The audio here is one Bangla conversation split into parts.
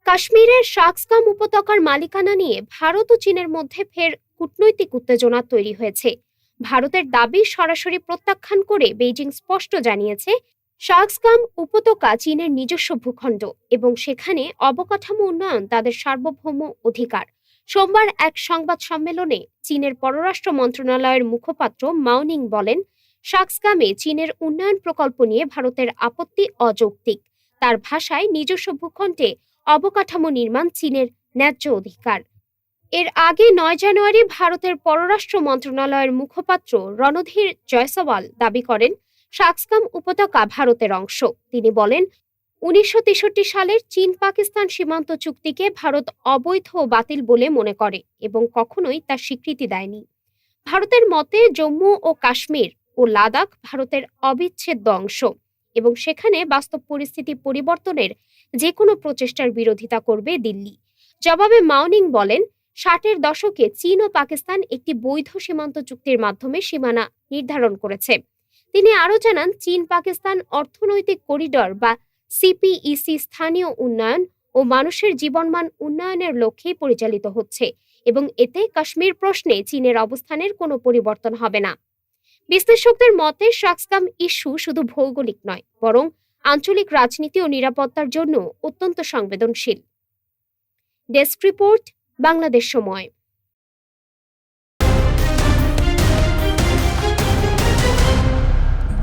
কাশ্মীরের শাকসগাম উপত্যকার মালিকানা নিয়ে ভারত ও চীনের মধ্যে ফের কূটনৈতিক উত্তেজনা তৈরি হয়েছে। ভারতের দাবি সরাসরি প্রত্যাখ্যান করে বেইজিং স্পষ্ট জানিয়েছে, শাকসগাম উপত্যকা চীনের নিজস্ব ভূখণ্ড এবং সেখানে অবকাঠামো উন্নয়ন তাদের সার্বভৌম অধিকার। সোমবার এক সংবাদ সম্মেলনে চীনের পররাষ্ট্র মন্ত্রণালয়ের মুখপাত্র মাওনিং বলেন, শাকসগামে চীনের উন্নয়ন প্রকল্প নিয়ে ভারতের আপত্তি অযৌক্তিক। তার ভাষায়, নিজস্ব ভূখণ্ডে অবকাঠামো নির্মাণ চীনের ন্যায্য অধিকার। এর আগে ৯ জানুয়ারি ভারতের পররাষ্ট্র মন্ত্রণালয়ের মুখপাত্র রণধীর জয়সওয়াল দাবি করেন, শাকসগাম উপত্যকা ভারতের অংশ। তিনি বলেন, ১৯৬৩ সালের চীন পাকিস্তান সীমান্ত চুক্তিকে ভারত অবৈধ ও বাতিল বলে মনে করে এবং কখনোই তার স্বীকৃতি দেয়নি। ভারতের মতে, জম্মু ও কাশ্মীর ও লাদাখ ভারতের অবিচ্ছেদ্য অংশ এবং সেখানে বাস্তব পরিস্থিতি পরিবর্তনের যে কোনো প্রচেষ্টার বিরোধিতা করবে দিল্লি। জবাবে মাওনিং বলেন, ৬০-এর দশকে চীন ও পাকিস্তান একটি বৈধ সীমান্ত চুক্তির মাধ্যমে সীমানা নির্ধারণ করেছে। তিনি আরও জানান, চীন পাকিস্তান অর্থনৈতিক করিডর বা সিপিইসি স্থানীয় উন্নয়ন ও মানুষের জীবনমান উন্নয়নের লক্ষ্যেই পরিচালিত হচ্ছে এবং এতে কাশ্মীর প্রশ্নে চীনের অবস্থানের কোনো পরিবর্তন হবে না। বিশ্লেষকদের মতে, শাকসগাম ইস্যু শুধু ভৌগোলিক নয়, বরং আঞ্চলিক রাজনীতি ও নিরাপত্তার জন্য অত্যন্ত সংবেদনশীল। ডেস্ক রিপোর্ট, বাংলাদেশ সময়।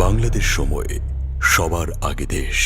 বাংলাদেশ সময়, সবার আগে দেশ।